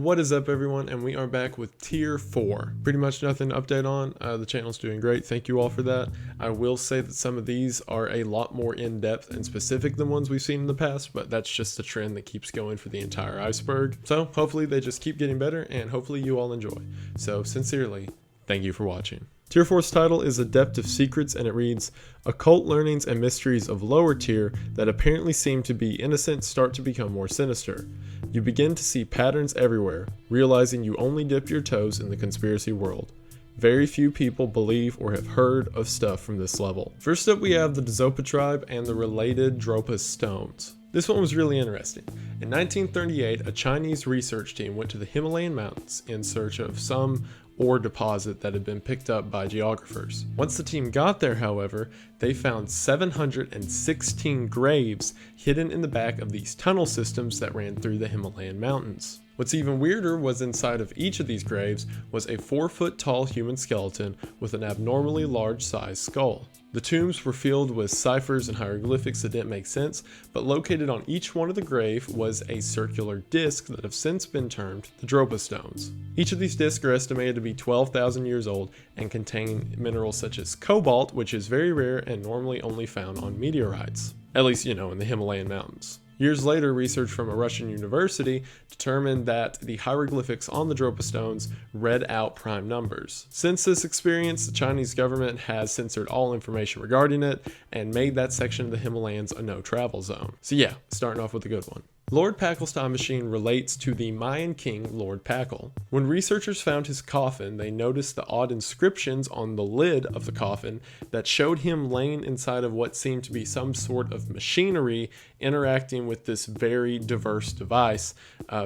What is up, everyone, and we are back with tier 4. Pretty much nothing to update on. The channel's doing great, thank you all for that. I will say that some of these are a lot more in-depth and specific than ones we've seen in the past, but that's just the trend that keeps going for the entire iceberg. So hopefully they just keep getting better, and hopefully you all enjoy. So sincerely, thank you for watching. Tier 4's title is Adept of Secrets, and it reads, Occult learnings and mysteries of lower tier that apparently seem to be innocent start to become more sinister. You begin to see patterns everywhere, realizing you only dip your toes in the conspiracy world. Very few people believe or have heard of stuff from this level. First up, we have the Dropa tribe and the related Dropa stones. This one was really interesting. In 1938, a Chinese research team went to the Himalayan mountains in search of some ore deposit that had been picked up by geographers. Once the team got there, however, they found 716 graves hidden in the back of these tunnel systems that ran through the Himalayan mountains. What's even weirder was inside of each of these graves was a 4-foot tall human skeleton with an abnormally large sized skull. The tombs were filled with ciphers and hieroglyphics that didn't make sense, but located on each one of the grave was a circular disc that have since been termed the Dropa stones. Each of these discs are estimated to be 12,000 years old and contain minerals such as cobalt, which is very rare and normally only found on meteorites. At least, in the Himalayan mountains. Years later, research from a Russian university determined that the hieroglyphics on the Dropa stones read out prime numbers. Since this experience, the Chinese government has censored all information regarding it and made that section of the Himalayas a no-travel zone. So yeah, starting off with a good one. Lord Pakal's time machine relates to the Mayan king Lord Pakal. When researchers found his coffin, they noticed the odd inscriptions on the lid of the coffin that showed him laying inside of what seemed to be some sort of machinery interacting with this very diverse device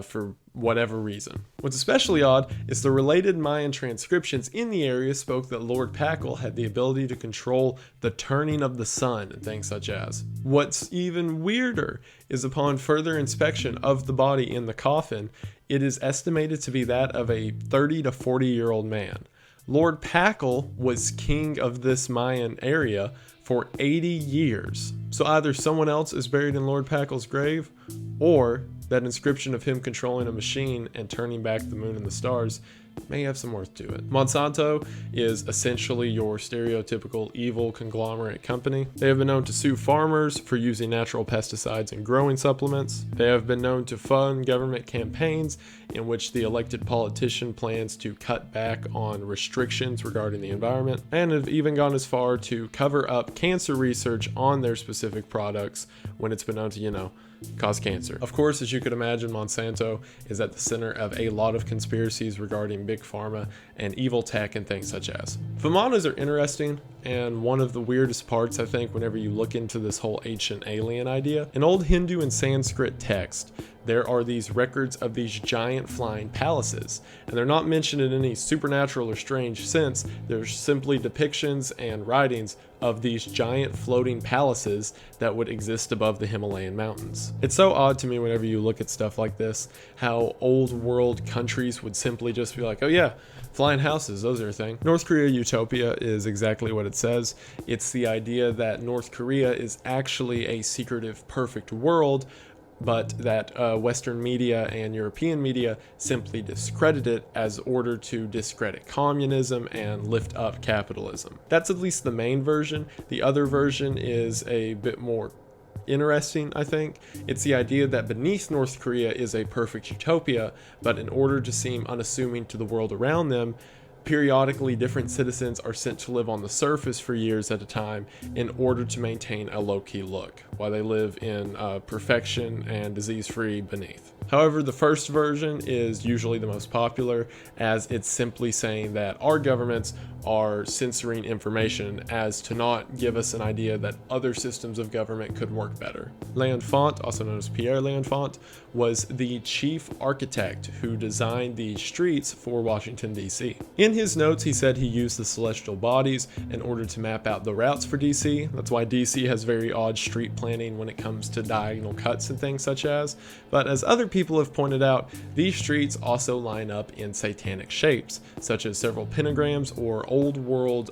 for whatever reason. What's especially odd is the related Mayan transcriptions in the area spoke that Lord Pakal had the ability to control the turning of the sun and things such as. What's even weirder is upon further inspection of the body in the coffin, it is estimated to be that of a 30 to 40-year-old man. Lord Pakal was king of this Mayan area for 80 years. So either someone else is buried in Lord Pakal's grave, or that inscription of him controlling a machine and turning back the moon and the stars may have some worth to it. Monsanto is essentially your stereotypical evil conglomerate company. They have been known to sue farmers for using natural pesticides and growing supplements. They have been known to fund government campaigns in which the elected politician plans to cut back on restrictions regarding the environment, and have even gone as far to cover up cancer research on their specific products when it's been known to, cause cancer. Of course, as you could imagine, Monsanto is at the center of a lot of conspiracies regarding big pharma and evil tech and things such as. Vimanas are interesting, and one of the weirdest parts, I think, whenever you look into this whole ancient alien idea. In old Hindu and Sanskrit text, there are these records of these giant flying palaces, and they're not mentioned in any supernatural or strange sense. There's simply depictions and writings of these giant floating palaces that would exist above the Himalayan mountains. It's so odd to me whenever you look at stuff like this, how old world countries would simply just be like, oh yeah, flying houses, those are a thing. North Korea utopia is exactly what it says. It's the idea that North Korea is actually a secretive, perfect world, but that Western media and European media simply discredit it as order to discredit communism and lift up capitalism. That's at least the main version. The other version is a bit more interesting, I think. It's the idea that beneath North Korea is a perfect utopia, but in order to seem unassuming to the world around them, periodically different citizens are sent to live on the surface for years at a time in order to maintain a low-key look, while they live in perfection and disease-free beneath. However, the first version is usually the most popular, as it's simply saying that our governments are censoring information as to not give us an idea that other systems of government could work better. L'Enfant, also known as Pierre L'Enfant, was the chief architect who designed the streets for Washington, D.C. In his notes, he said he used the celestial bodies in order to map out the routes for D.C. That's why D.C. has very odd street planning when it comes to diagonal cuts and things such as. But as other people have pointed out, these streets also line up in satanic shapes, such as several pentagrams or old world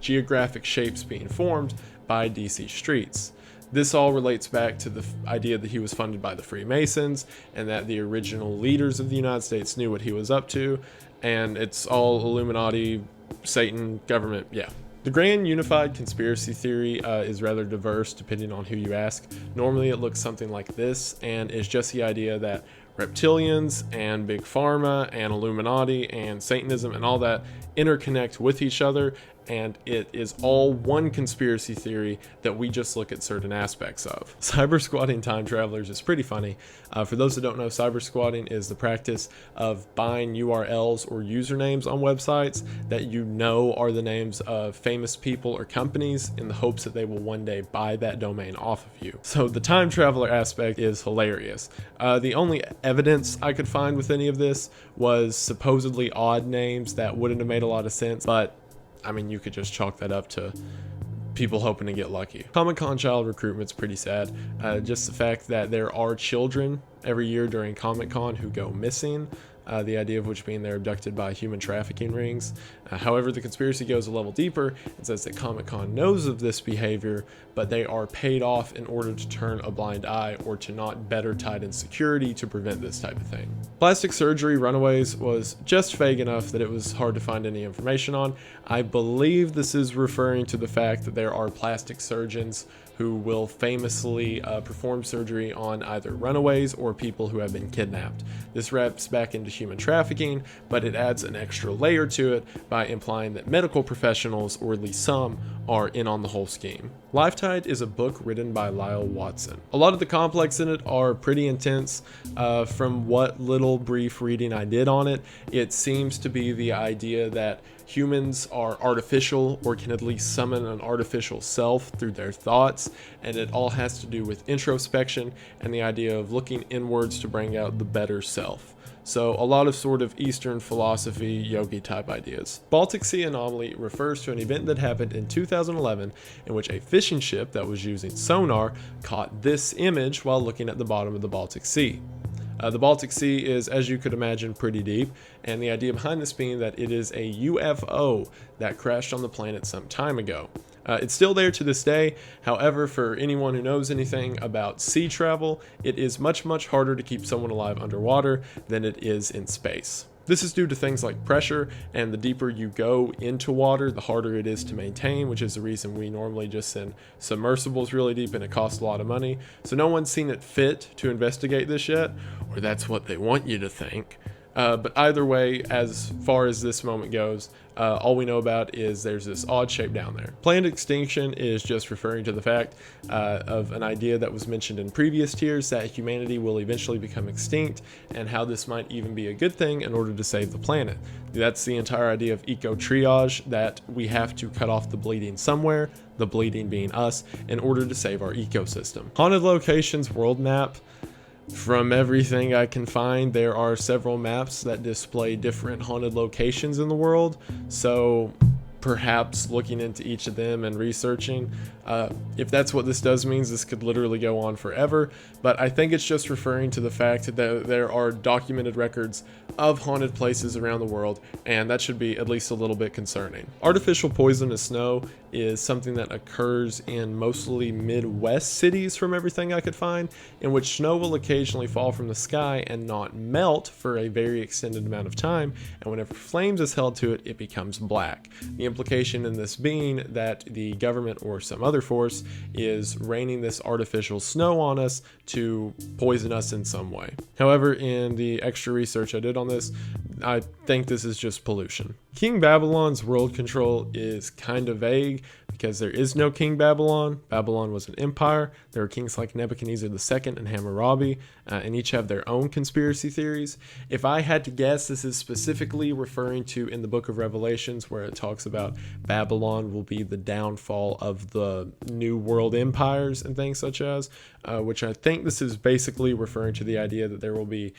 geographic shapes being formed by DC streets. This all relates back to the idea that he was funded by the Freemasons and that the original leaders of the United States knew what he was up to, and it's all Illuminati, Satan, government, yeah. The grand unified conspiracy theory is rather diverse depending on who you ask. Normally it looks something like this, and is just the idea that reptilians and big pharma and Illuminati and Satanism and all that interconnect with each other, and it is all one conspiracy theory that we just look at certain aspects of. Cybersquatting time travelers is pretty funny. For those that don't know, cybersquatting is the practice of buying URLs or usernames on websites that you know are the names of famous people or companies in the hopes that they will one day buy that domain off of you. So the time traveler aspect is hilarious. The only evidence I could find with any of this was supposedly odd names that wouldn't have made a lot of sense, but I mean, you could just chalk that up to people hoping to get lucky. Comic-Con child recruitment's pretty sad. Just the fact that there are children every year during Comic-Con who go missing. The idea of which being they're abducted by human trafficking rings. However, the conspiracy goes a level deeper and says that Comic-Con knows of this behavior, but they are paid off in order to turn a blind eye or to not better tied in security to prevent this type of thing. Plastic surgery runaways was just vague enough that it was hard to find any information on. I believe this is referring to the fact that there are plastic surgeons who will famously perform surgery on either runaways or people who have been kidnapped. This wraps back into human trafficking, but it adds an extra layer to it by implying that medical professionals, or at least some, are in on the whole scheme. Lifetide is a book written by Lyle Watson. A lot of the complex in it are pretty intense. From what little brief reading I did on it, it seems to be the idea that humans are artificial or can at least summon an artificial self through their thoughts, and it all has to do with introspection and the idea of looking inwards to bring out the better self. So a lot of sort of Eastern philosophy, yogi type ideas. Baltic Sea anomaly refers to an event that happened in 2011 in which a fishing ship that was using sonar caught this image while looking at the bottom of the Baltic Sea. The Baltic Sea is, as you could imagine, pretty deep, and the idea behind this being that it is a UFO that crashed on the planet some time ago. It's still there to this day. However, for anyone who knows anything about sea travel, it is much harder to keep someone alive underwater than it is in space. This is due to things like pressure, and the deeper you go into water, the harder it is to maintain, which is the reason we normally just send submersibles really deep, and it costs a lot of money. So no one's seen it fit to investigate this yet, or that's what they want you to think. But either way, as far as this moment goes, all we know about is there's this odd shape down there. Planned extinction is just referring to the fact of an idea that was mentioned in previous tiers, that humanity will eventually become extinct, and how this might even be a good thing in order to save the planet. That's the entire idea of eco-triage, that we have to cut off the bleeding somewhere, the bleeding being us, in order to save our ecosystem. Haunted locations world map. From everything I can find, there are several maps that display different haunted locations in the world, so perhaps looking into each of them and researching. If that's what this does means, this could literally go on forever, but I think it's just referring to the fact that there are documented records of haunted places around the world, and that should be at least a little bit concerning. Artificial poisonous snow is something that occurs in mostly Midwest cities from everything I could find, in which snow will occasionally fall from the sky and not melt for a very extended amount of time, and whenever flames is held to it, it becomes black. The implication in this being that the government or some other force is raining this artificial snow on us to poison us in some way. However, in the extra research I did on this, I think this is just pollution. King Babylon's world control is kind of vague because there is no King Babylon. Babylon was an empire. There are kings like Nebuchadnezzar II and Hammurabi, and each have their own conspiracy theories. If I had to guess, this is specifically referring to in the book of Revelations, where it talks about Babylon will be the downfall of the new world empires and things such as, which I think this is basically referring to the idea that there will be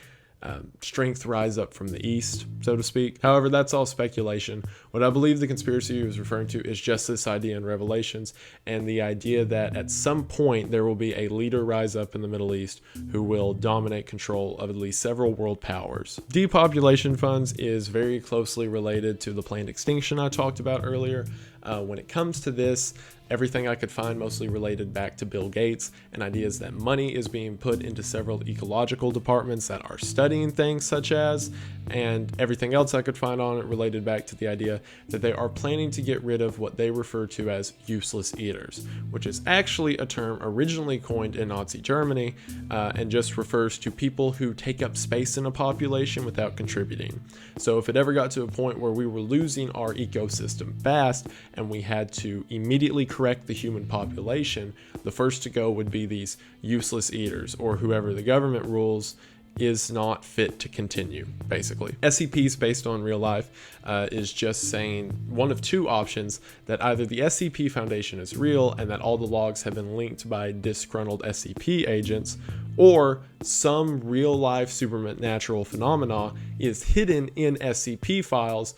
strength rise up from the east, so to speak. However, that's all speculation. What I believe the conspiracy was referring to is just this idea in Revelations, and the idea that at some point there will be a leader rise up in the Middle East who will dominate control of at least several world powers. Depopulation funds is very closely related to the planned extinction I talked about earlier. When it comes to this, everything I could find mostly related back to Bill Gates and ideas that money is being put into several ecological departments that are studying things such as, and everything else I could find on it related back to the idea that they are planning to get rid of what they refer to as useless eaters, which is actually a term originally coined in Nazi Germany and just refers to people who take up space in a population without contributing. So if it ever got to a point where we were losing our ecosystem fast and we had to immediately correct the human population, the first to go would be these useless eaters, or whoever the government rules is not fit to continue, basically. SCPs based on real life is just saying one of two options: that either the SCP Foundation is real and that all the logs have been linked by disgruntled SCP agents, or some real life supernatural phenomena is hidden in SCP files,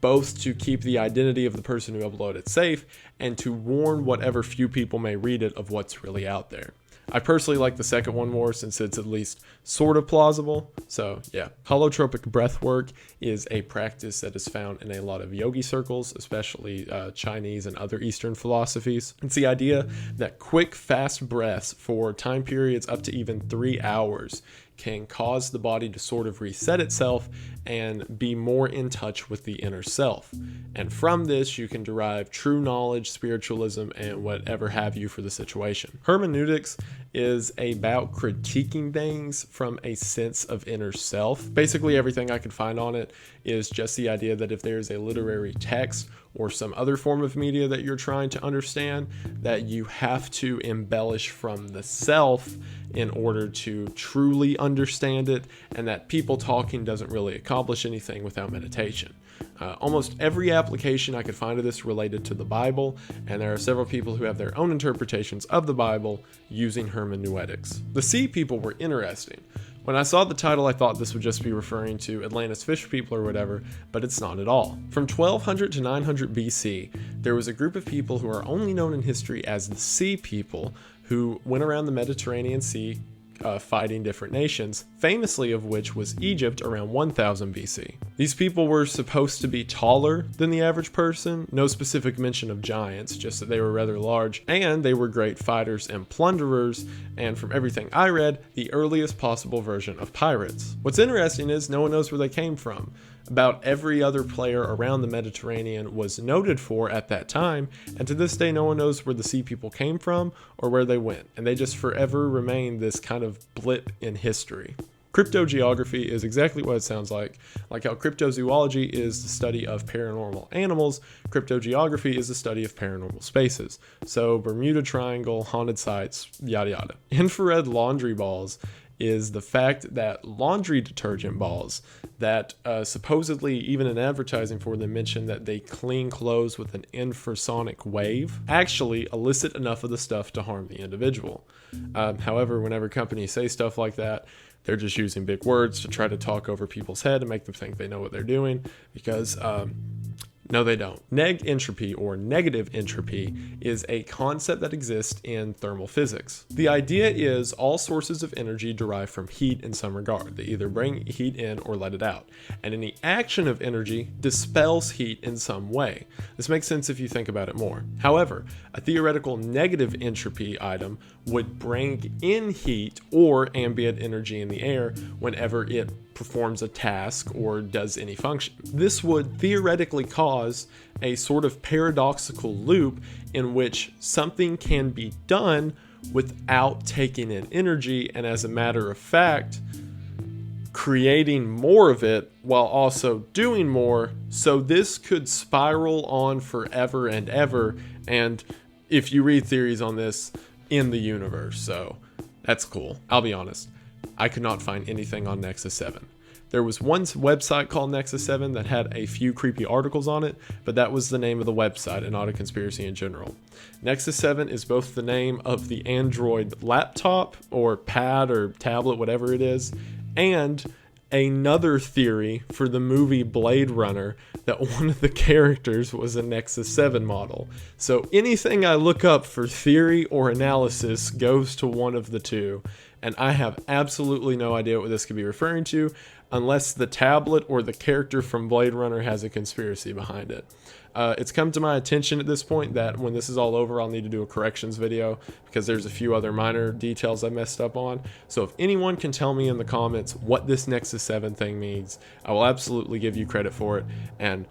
both to keep the identity of the person who uploaded it safe and to warn whatever few people may read it of what's really out there. I personally like the second one more since it's at least sort of plausible. So yeah, holotropic breathwork is a practice that is found in a lot of yogi circles, especially Chinese and other Eastern philosophies. It's the idea that quick, fast breaths for time periods up to even 3 hours can cause the body to sort of reset itself and be more in touch with the inner self. And from this, you can derive true knowledge, spiritualism, and whatever have you for the situation. Hermeneutics is about critiquing things from a sense of inner self. Basically, everything I could find on it is just the idea that if there's a literary text or some other form of media that you're trying to understand, that you have to embellish from the self in order to truly understand it, and that people talking doesn't really accomplish anything without meditation. Almost every application I could find of this related to the Bible, and there are several people who have their own interpretations of the Bible using hermeneutics. The sea people were interesting. When I saw the title, I thought this would just be referring to Atlantis fish people or whatever, but it's not at all. From 1200 to 900 BC, there was a group of people who are only known in history as the Sea People, who went around the Mediterranean Sea fighting different nations, famously of which was Egypt around 1000 BC. These people were supposed to be taller than the average person, no specific mention of giants, just that they were rather large, and they were great fighters and plunderers, and from everything I read, the earliest possible version of pirates. What's interesting is no one knows where they came from. About every other player around the Mediterranean was noted for at that time, and to this day no one knows where the sea people came from or where they went, and they just forever remain this kind of blip in history. Cryptogeography is exactly what it sounds like how cryptozoology is the study of paranormal animals, cryptogeography is the study of paranormal spaces. So Bermuda Triangle, haunted sites, yada yada. Infrared laundry balls is the fact that laundry detergent balls that supposedly, even in advertising for them, mention that they clean clothes with an infrasonic wave, actually elicit enough of the stuff to harm the individual. However, whenever companies say stuff like that, they're just using big words to try to talk over people's head and make them think they know what they're doing, because no, they don't. Neg entropy, or negative entropy, is a concept that exists in thermal physics. The idea is all sources of energy derive from heat in some regard. They either bring heat in or let it out. And any action of energy dispels heat in some way. This makes sense if you think about it more. However, a theoretical negative entropy item would bring in heat or ambient energy in the air whenever it performs a task or does any function. This would theoretically cause a sort of paradoxical loop in which something can be done without taking in energy, and as a matter of fact, creating more of it while also doing more. So this could spiral on forever and ever, and if you read theories on this, in the universe. So that's cool. I'll be honest, I could not find anything on Nexus 7. There was one website called Nexus 7 that had a few creepy articles on it, but that was the name of the website and not a conspiracy in general. Nexus 7 is both the name of the Android laptop or pad or tablet, whatever it is, and another theory for the movie Blade Runner that one of the characters was a Nexus 7 model. So anything I look up for theory or analysis goes to one of the two, and I have absolutely no idea what this could be referring to. unless the tablet or the character from Blade Runner has a conspiracy behind it. It's come to my attention at this point that when this is all over, I'll need to do a corrections video because there's a few other minor details I messed up on. So if anyone can tell me in the comments what this Nexus 7 thing means, I will absolutely give you credit for it, and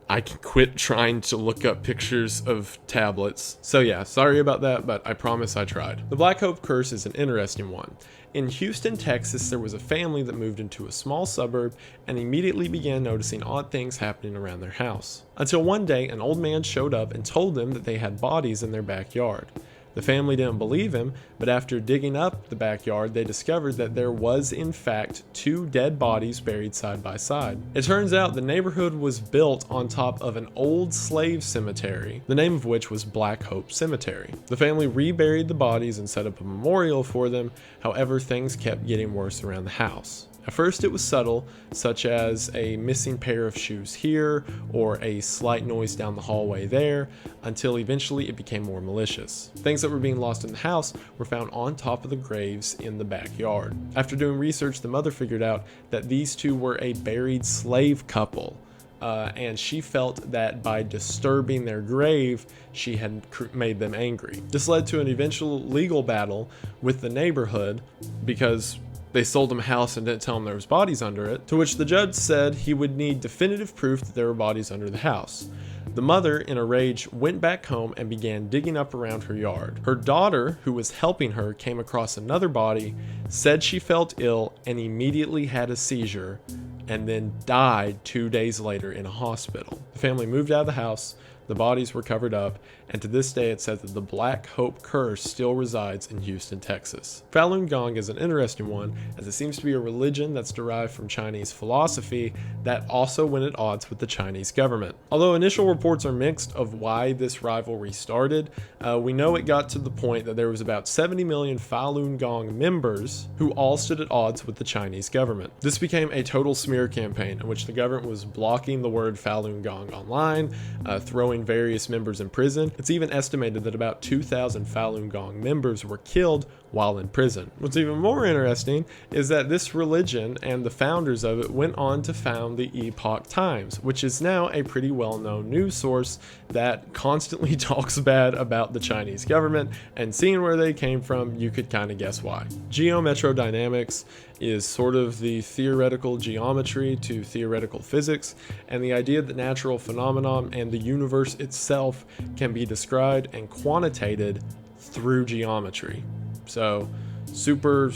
I can quit trying to look up pictures of tablets. So yeah, sorry about that, but I promise I tried. The Black Hope Curse is an interesting one. In Houston, Texas, there was a family that moved into a small suburb and immediately began noticing odd things happening around their house. Until one day, an old man showed up and told them that they had bodies in their backyard. The family didn't believe him, but after digging up the backyard, they discovered that there was in fact 2 dead bodies buried side by side. It turns out the neighborhood was built on top of an old slave cemetery, the name of which was Black Hope Cemetery. The family reburied the bodies and set up a memorial for them, however things kept getting worse around the house. At first it was subtle, such as a missing pair of shoes here, or a slight noise down the hallway there, until eventually it became more malicious. Things that were being lost in the house were found on top of the graves in the backyard. After doing research, the mother figured out that these 2 were a buried slave couple. And she felt that by disturbing their grave, she had made them angry. This led to an eventual legal battle with the neighborhood because they sold them a house and didn't tell them there was bodies under it, to which the judge said he would need definitive proof that there were bodies under the house. The mother, in a rage, went back home and began digging up around her yard. Her daughter, who was helping her, came across another body, said she felt ill, and immediately had a seizure, and then died 2 days later in a hospital. The family moved out of the house, the bodies were covered up, and to this day it says that the Black Hope Curse still resides in Houston, Texas. Falun Gong is an interesting one, as it seems to be a religion that's derived from Chinese philosophy that also went at odds with the Chinese government. Although initial reports are mixed of why this rivalry started, we know it got to the point that there was about 70 million Falun Gong members who all stood at odds with the Chinese government. This became a total smear campaign in which the government was blocking the word Falun Gong online, throwing various members in prison. It's even estimated that about 2,000 Falun Gong members were killed while in prison. What's even more interesting is that this religion and the founders of it went on to found the Epoch Times, which is now a pretty well-known news source that constantly talks bad about the Chinese government, and seeing where they came from, you could kind of guess why. Geo-metrodynamics is sort of the theoretical geometry to theoretical physics, and the idea that natural phenomenon and the universe itself can be described and quantitated through geometry. So super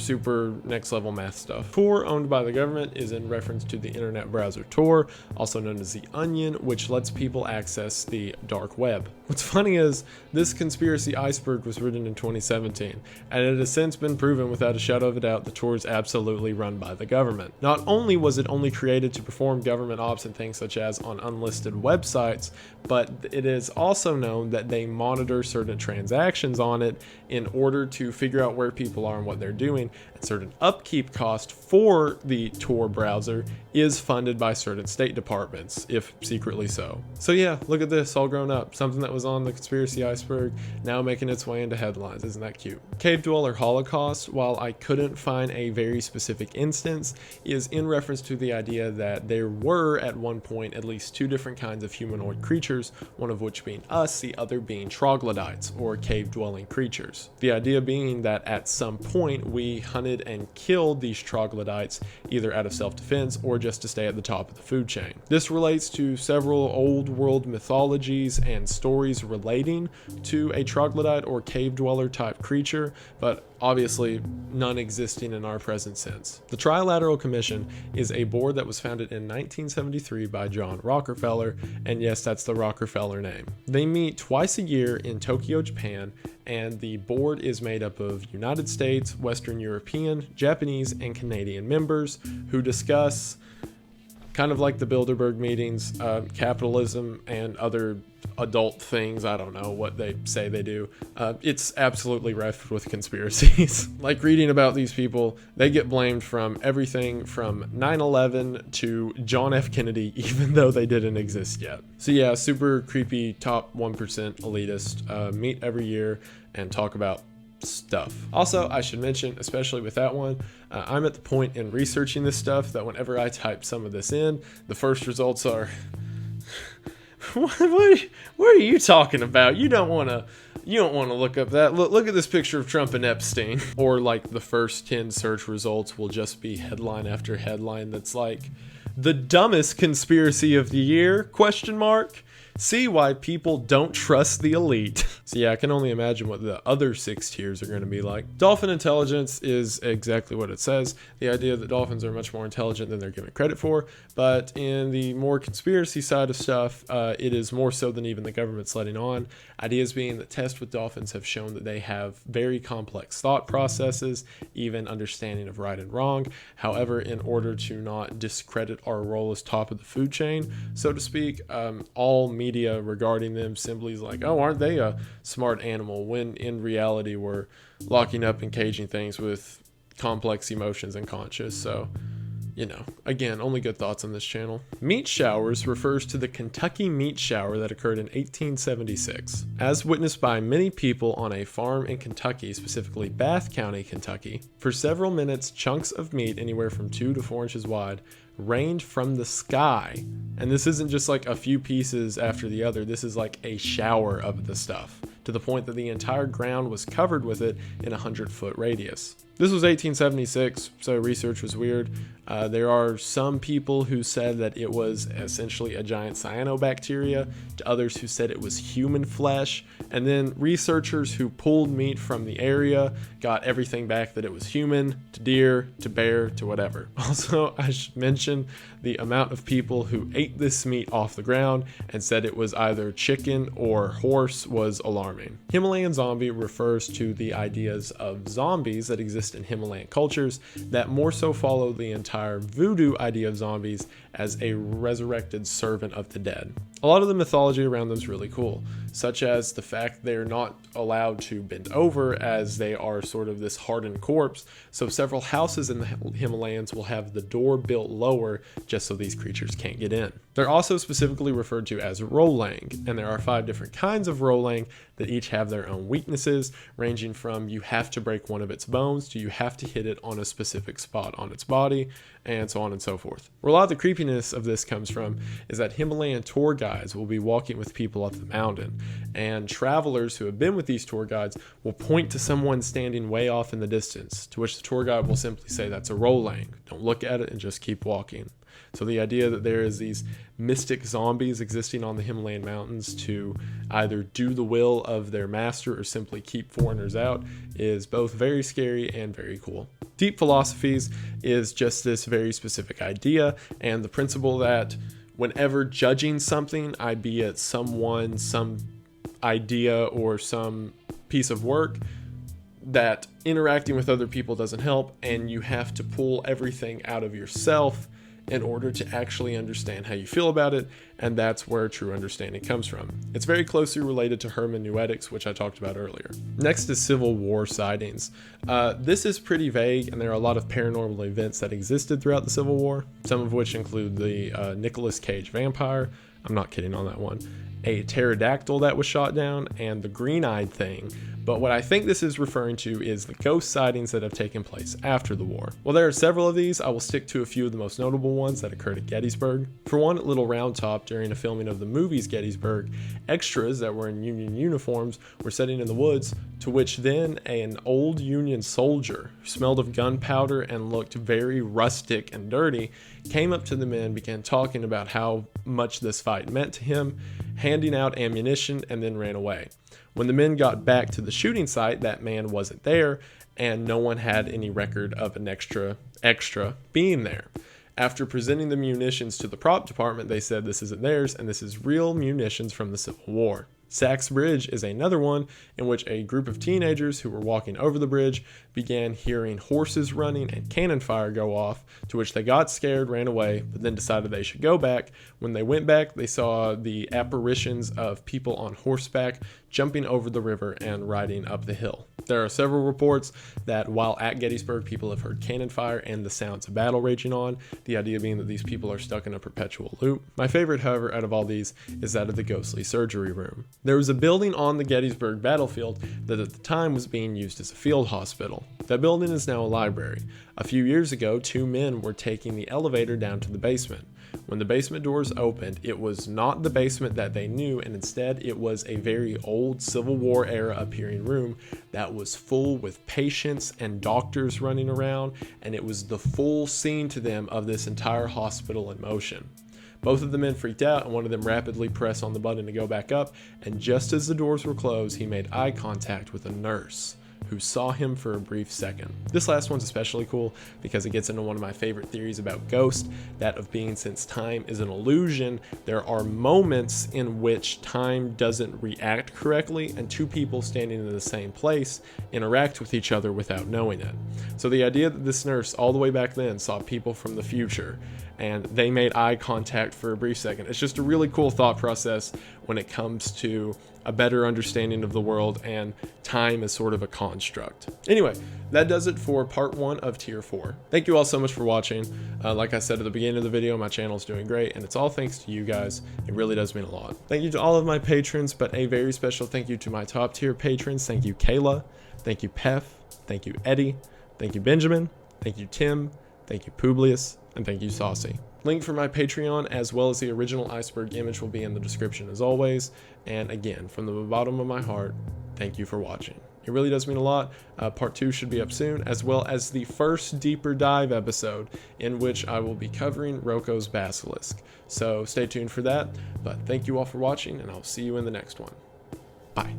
next level math stuff. Tor, owned by the government, is in reference to the internet browser Tor, also known as the Onion, which lets people access the dark web. What's funny is this conspiracy iceberg was written in 2017, and it has since been proven without a shadow of a doubt that Tor is absolutely run by the government. Not only was it only created to perform government ops and things such as on unlisted websites, but it is also known that they monitor certain transactions on it in order to figure out where people are and what they're doing, and certain upkeep cost for the Tor browser is funded by certain state departments, if secretly so. So yeah, look at this, all grown up. Something that was on the conspiracy iceberg, now making its way into headlines. Isn't that cute? Cave dweller holocaust, while I couldn't find a very specific instance, is in reference to the idea that there were at one point at least 2 different kinds of humanoid creatures, one of which being us, the other being troglodytes, or cave dwelling creatures. The idea being that at some point we hunted and killed these troglodytes either out of self-defense or just to stay at the top of the food chain. This relates to several old world mythologies and stories relating to a troglodyte or cave dweller type creature, but obviously none existing in our present sense. The Trilateral Commission is a board that was founded in 1973 by John Rockefeller, and yes, that's the Rockefeller name. They meet twice a year in Tokyo, Japan, and the board is made up of United States, Western European, Japanese, and Canadian members who discuss, kind of like the Bilderberg meetings, capitalism and other adult things. I don't know what they say they do. It's absolutely rife with conspiracies. Like reading about these people, they get blamed from everything from 9/11 to John F. Kennedy, even though they didn't exist yet. So yeah, super creepy top 1% elitist, meet every year and talk about stuff. Also, I should mention, especially with that one, I'm at the point in researching this stuff that whenever I type some of this in, the first results are what are you talking about? You don't want to look up that. Look at this picture of Trump and Epstein. Or like the first 10 search results will just be headline after headline that's like, the dumbest conspiracy of the year, question mark. See why people don't trust the elite. So yeah, I can only imagine what the other 6 tiers are going to be like. Dolphin intelligence is exactly what it says. The idea that dolphins are much more intelligent than they're given credit for. But in the more conspiracy side of stuff, it is more so than even the government's letting on. Ideas being that tests with dolphins have shown that they have very complex thought processes, even understanding of right and wrong. However, in order to not discredit our role as top of the food chain, so to speak, all media regarding them simply is like, oh, aren't they a smart animal, when in reality we're locking up and caging things with complex emotions and conscious. So, you know, again, only good thoughts on this channel. Meat showers refers to the Kentucky meat shower that occurred in 1876. As witnessed by many people on a farm in Kentucky, specifically Bath County, Kentucky, for several minutes, chunks of meat anywhere from 2 to 4 inches wide rained from the sky. And this isn't just like a few pieces after the other, this is like a shower of the stuff, to the point that the entire ground was covered with it in a 100-foot radius. This was 1876, so research was weird. There are some people who said that it was essentially a giant cyanobacteria, to others who said it was human flesh, and then researchers who pulled meat from the area got everything back that it was human, to deer, to bear, to whatever. Also, I should mention the amount of people who ate this meat off the ground and said it was either chicken or horse was alarming. Himalayan zombie refers to the ideas of zombies that exist in Himalayan cultures that more so follow the entire voodoo idea of zombies as a resurrected servant of the dead. A lot of the mythology around them is really cool, such as the fact they're not allowed to bend over as they are sort of this hardened corpse, so several houses in the Himalayas will have the door built lower just so these creatures can't get in. They're also specifically referred to as rolang, and there are 5 different kinds of rolang that each have their own weaknesses, ranging from you have to break one of its bones to you have to hit it on a specific spot on its body, and so on and so forth. Where a lot of the creepiness of this comes from is that Himalayan tour guides will be walking with people up the mountain, and travelers who have been with these tour guides will point to someone standing way off in the distance, to which the tour guide will simply say that's a rolang. Don't look at it and just keep walking. So the idea that there is these mystic zombies existing on the Himalayan mountains to either do the will of their master or simply keep foreigners out is both very scary and very cool. Deep philosophies is just this very specific idea and the principle that whenever judging something, be it someone, some idea, or some piece of work, that interacting with other people doesn't help and you have to pull everything out of yourself in order to actually understand how you feel about it, and that's where true understanding comes from. It's very closely related to hermeneutics, which I talked about earlier. Next is Civil War sightings. This is pretty vague, and there are a lot of paranormal events that existed throughout the Civil War, some of which include the Nicolas Cage vampire. I'm not kidding on that one. A pterodactyl that was shot down, and the green-eyed thing. But what I think this is referring to is the ghost sightings that have taken place after the war. While there are several of these, I will stick to a few of the most notable ones that occurred at Gettysburg. For one, at Little Round Top, during a filming of the movies Gettysburg, extras that were in Union uniforms were sitting in the woods, to which then an old Union soldier who smelled of gunpowder and looked very rustic and dirty came up to the men, began talking about how much this fight meant to him, handing out ammunition, and then ran away. When the men got back to the shooting site, that man wasn't there, and no one had any record of an extra being there. After presenting the munitions to the prop department, they said this isn't theirs, and this is real munitions from the Civil War. Sachs Bridge is another one in which a group of teenagers who were walking over the bridge began hearing horses running and cannon fire go off, to which they got scared, ran away, but then decided they should go back. When they went back, they saw the apparitions of people on horseback jumping over the river and riding up the hill. There are several reports that while at Gettysburg, people have heard cannon fire and the sounds of battle raging on, the idea being that these people are stuck in a perpetual loop. My favorite, however, out of all these is that of the ghostly surgery room. There was a building on the Gettysburg battlefield that at the time was being used as a field hospital. That building is now a library. A few years ago, 2 men were taking the elevator down to the basement. When the basement doors opened, it was not the basement that they knew, and instead it was a very old Civil War era appearing room that was full with patients and doctors running around, and it was the full scene to them of this entire hospital in motion. Both of the men freaked out, and one of them rapidly pressed on the button to go back up, and just as the doors were closed, he made eye contact with a nurse who saw him for a brief second. This last one's especially cool because it gets into one of my favorite theories about ghosts, that of being, since time is an illusion, there are moments in which time doesn't react correctly and 2 people standing in the same place interact with each other without knowing it. So the idea that this nurse all the way back then saw people from the future and they made eye contact for a brief second, it's just a really cool thought process when it comes to a better understanding of the world and time as sort of a construct. Anyway, that does it for part 1 of tier 4. Thank you all so much for watching. Like I said at the beginning of the video, my channel is doing great, and it's all thanks to you guys. It really does mean a lot. Thank you to all of my patrons, but a very special thank you to my top tier patrons. Thank you, Kayla. Thank you, Pef. Thank you, Eddie. Thank you, Benjamin. Thank you, Tim. Thank you, Publius. And thank you, Saucy. Link for my Patreon as well as the original iceberg image will be in the description as always. And again, from the bottom of my heart, thank you for watching. It really does mean a lot. Part 2 should be up soon, as well as the first deeper dive episode in which I will be covering Roko's Basilisk. So stay tuned for that. But thank you all for watching, and I'll see you in the next one. Bye.